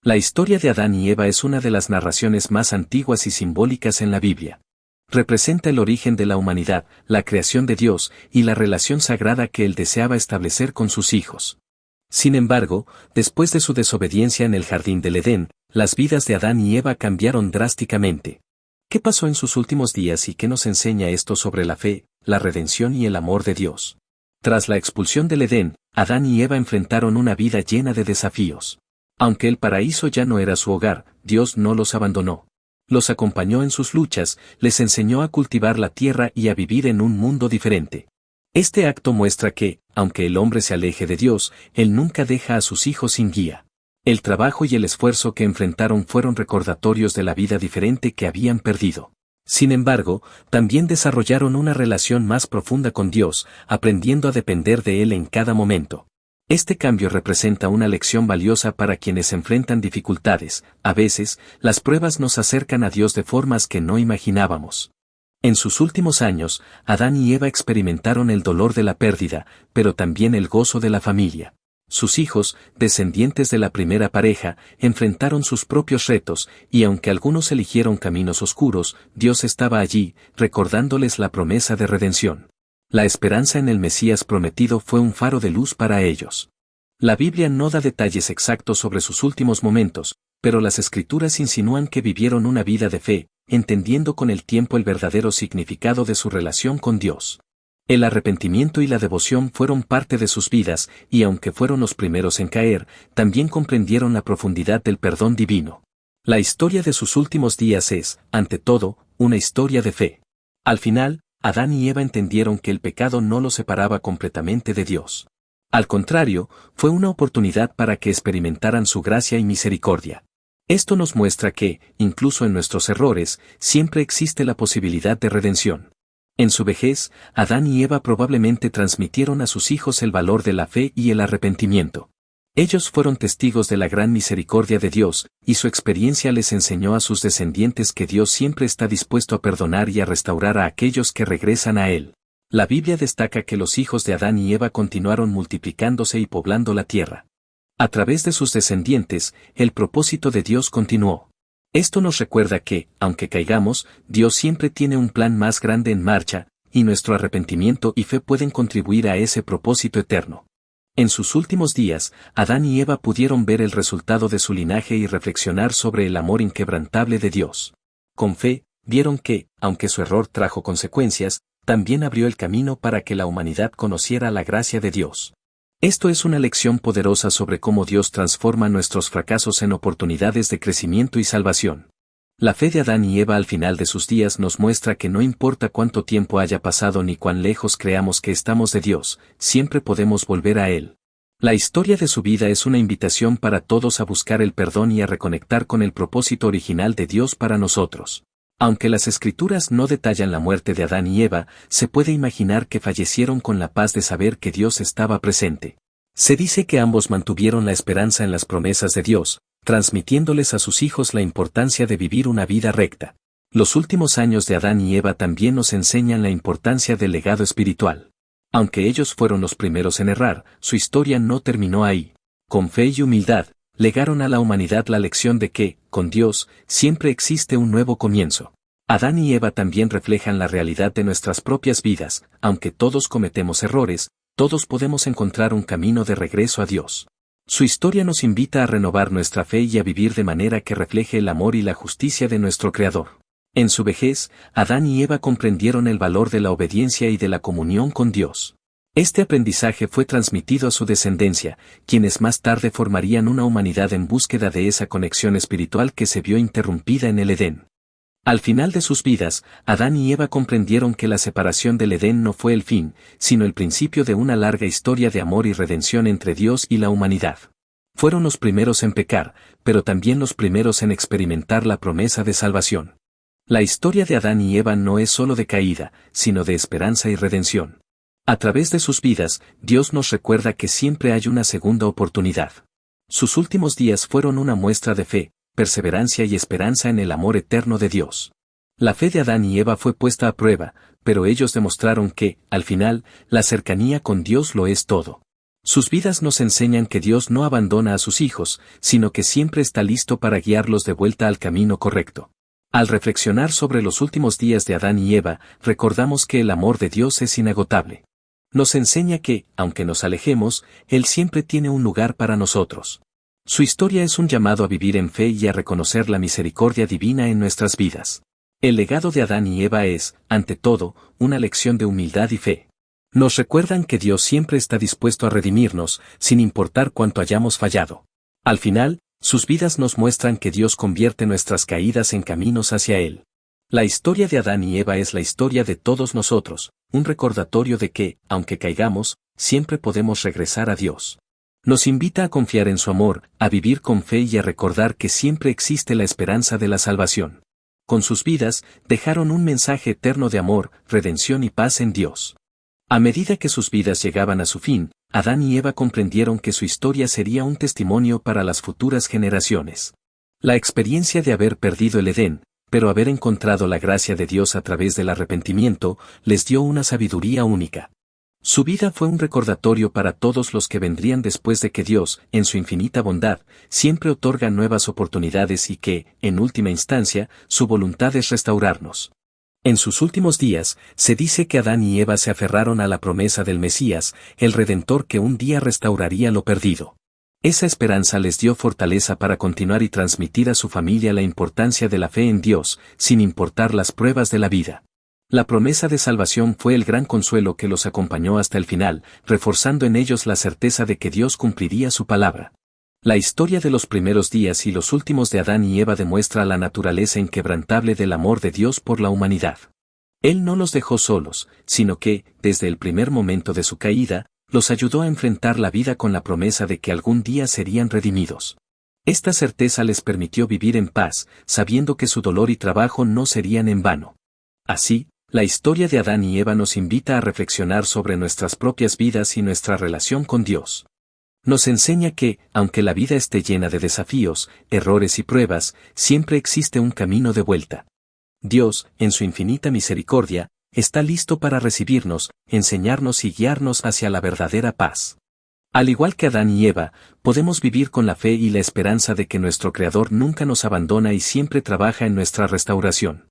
La historia de Adán y Eva es una de las narraciones más antiguas y simbólicas en la Biblia. Representa el origen de la humanidad, la creación de Dios y la relación sagrada que Él deseaba establecer con sus hijos. Sin embargo, después de su desobediencia en el jardín del Edén, las vidas de Adán y Eva cambiaron drásticamente. ¿Qué pasó en sus últimos días y qué nos enseña esto sobre la fe, la redención y el amor de Dios? Tras la expulsión del Edén, Adán y Eva enfrentaron una vida llena de desafíos. Aunque el paraíso ya no era su hogar, Dios no los abandonó. Los acompañó en sus luchas, les enseñó a cultivar la tierra y a vivir en un mundo diferente. Este acto muestra que, aunque el hombre se aleje de Dios, Él nunca deja a sus hijos sin guía. El trabajo y el esfuerzo que enfrentaron fueron recordatorios de la vida diferente que habían perdido. Sin embargo, también desarrollaron una relación más profunda con Dios, aprendiendo a depender de Él en cada momento. Este cambio representa una lección valiosa para quienes enfrentan dificultades. A veces, las pruebas nos acercan a Dios de formas que no imaginábamos. En sus últimos años, Adán y Eva experimentaron el dolor de la pérdida, pero también el gozo de la familia. Sus hijos, descendientes de la primera pareja, enfrentaron sus propios retos, y aunque algunos eligieron caminos oscuros, Dios estaba allí, recordándoles la promesa de redención. La esperanza en el Mesías prometido fue un faro de luz para ellos. La Biblia no da detalles exactos sobre sus últimos momentos, pero las Escrituras insinúan que vivieron una vida de fe, entendiendo con el tiempo el verdadero significado de su relación con Dios. El arrepentimiento y la devoción fueron parte de sus vidas, y aunque fueron los primeros en caer, también comprendieron la profundidad del perdón divino. La historia de sus últimos días es, ante todo, una historia de fe. Al final, Adán y Eva entendieron que el pecado no los separaba completamente de Dios. Al contrario, fue una oportunidad para que experimentaran su gracia y misericordia. Esto nos muestra que, incluso en nuestros errores, siempre existe la posibilidad de redención. En su vejez, Adán y Eva probablemente transmitieron a sus hijos el valor de la fe y el arrepentimiento. Ellos fueron testigos de la gran misericordia de Dios, y su experiencia les enseñó a sus descendientes que Dios siempre está dispuesto a perdonar y a restaurar a aquellos que regresan a Él. La Biblia destaca que los hijos de Adán y Eva continuaron multiplicándose y poblando la tierra. A través de sus descendientes, el propósito de Dios continuó. Esto nos recuerda que, aunque caigamos, Dios siempre tiene un plan más grande en marcha, y nuestro arrepentimiento y fe pueden contribuir a ese propósito eterno. En sus últimos días, Adán y Eva pudieron ver el resultado de su linaje y reflexionar sobre el amor inquebrantable de Dios. Con fe, vieron que, aunque su error trajo consecuencias, también abrió el camino para que la humanidad conociera la gracia de Dios. Esto es una lección poderosa sobre cómo Dios transforma nuestros fracasos en oportunidades de crecimiento y salvación. La fe de Adán y Eva al final de sus días nos muestra que no importa cuánto tiempo haya pasado ni cuán lejos creamos que estamos de Dios, siempre podemos volver a Él. La historia de su vida es una invitación para todos a buscar el perdón y a reconectar con el propósito original de Dios para nosotros. Aunque las Escrituras no detallan la muerte de Adán y Eva, se puede imaginar que fallecieron con la paz de saber que Dios estaba presente. Se dice que ambos mantuvieron la esperanza en las promesas de Dios, transmitiéndoles a sus hijos la importancia de vivir una vida recta. Los últimos años de Adán y Eva también nos enseñan la importancia del legado espiritual. Aunque ellos fueron los primeros en errar, su historia no terminó ahí. Con fe y humildad, legaron a la humanidad la lección de que, con Dios, siempre existe un nuevo comienzo. Adán y Eva también reflejan la realidad de nuestras propias vidas, aunque todos cometemos errores, todos podemos encontrar un camino de regreso a Dios. Su historia nos invita a renovar nuestra fe y a vivir de manera que refleje el amor y la justicia de nuestro Creador. En su vejez, Adán y Eva comprendieron el valor de la obediencia y de la comunión con Dios. Este aprendizaje fue transmitido a su descendencia, quienes más tarde formarían una humanidad en búsqueda de esa conexión espiritual que se vio interrumpida en el Edén. Al final de sus vidas, Adán y Eva comprendieron que la separación del Edén no fue el fin, sino el principio de una larga historia de amor y redención entre Dios y la humanidad. Fueron los primeros en pecar, pero también los primeros en experimentar la promesa de salvación. La historia de Adán y Eva no es solo de caída, sino de esperanza y redención. A través de sus vidas, Dios nos recuerda que siempre hay una segunda oportunidad. Sus últimos días fueron una muestra de fe, perseverancia y esperanza en el amor eterno de Dios. La fe de Adán y Eva fue puesta a prueba, pero ellos demostraron que, al final, la cercanía con Dios lo es todo. Sus vidas nos enseñan que Dios no abandona a sus hijos, sino que siempre está listo para guiarlos de vuelta al camino correcto. Al reflexionar sobre los últimos días de Adán y Eva, recordamos que el amor de Dios es inagotable. Nos enseña que, aunque nos alejemos, Él siempre tiene un lugar para nosotros. Su historia es un llamado a vivir en fe y a reconocer la misericordia divina en nuestras vidas. El legado de Adán y Eva es, ante todo, una lección de humildad y fe. Nos recuerdan que Dios siempre está dispuesto a redimirnos, sin importar cuánto hayamos fallado. Al final, sus vidas nos muestran que Dios convierte nuestras caídas en caminos hacia Él. La historia de Adán y Eva es la historia de todos nosotros, un recordatorio de que, aunque caigamos, siempre podemos regresar a Dios. Nos invita a confiar en su amor, a vivir con fe y a recordar que siempre existe la esperanza de la salvación. Con sus vidas, dejaron un mensaje eterno de amor, redención y paz en Dios. A medida que sus vidas llegaban a su fin, Adán y Eva comprendieron que su historia sería un testimonio para las futuras generaciones. La experiencia de haber perdido el Edén, pero haber encontrado la gracia de Dios a través del arrepentimiento, les dio una sabiduría única. Su vida fue un recordatorio para todos los que vendrían después de que Dios, en su infinita bondad, siempre otorga nuevas oportunidades y que, en última instancia, su voluntad es restaurarnos. En sus últimos días, se dice que Adán y Eva se aferraron a la promesa del Mesías, el Redentor que un día restauraría lo perdido. Esa esperanza les dio fortaleza para continuar y transmitir a su familia la importancia de la fe en Dios, sin importar las pruebas de la vida. La promesa de salvación fue el gran consuelo que los acompañó hasta el final, reforzando en ellos la certeza de que Dios cumpliría su palabra. La historia de los primeros días y los últimos de Adán y Eva demuestra la naturaleza inquebrantable del amor de Dios por la humanidad. Él no los dejó solos, sino que, desde el primer momento de su caída, los ayudó a enfrentar la vida con la promesa de que algún día serían redimidos. Esta certeza les permitió vivir en paz, sabiendo que su dolor y trabajo no serían en vano. Así, la historia de Adán y Eva nos invita a reflexionar sobre nuestras propias vidas y nuestra relación con Dios. Nos enseña que, aunque la vida esté llena de desafíos, errores y pruebas, siempre existe un camino de vuelta. Dios, en su infinita misericordia, está listo para recibirnos, enseñarnos y guiarnos hacia la verdadera paz. Al igual que Adán y Eva, podemos vivir con la fe y la esperanza de que nuestro Creador nunca nos abandona y siempre trabaja en nuestra restauración.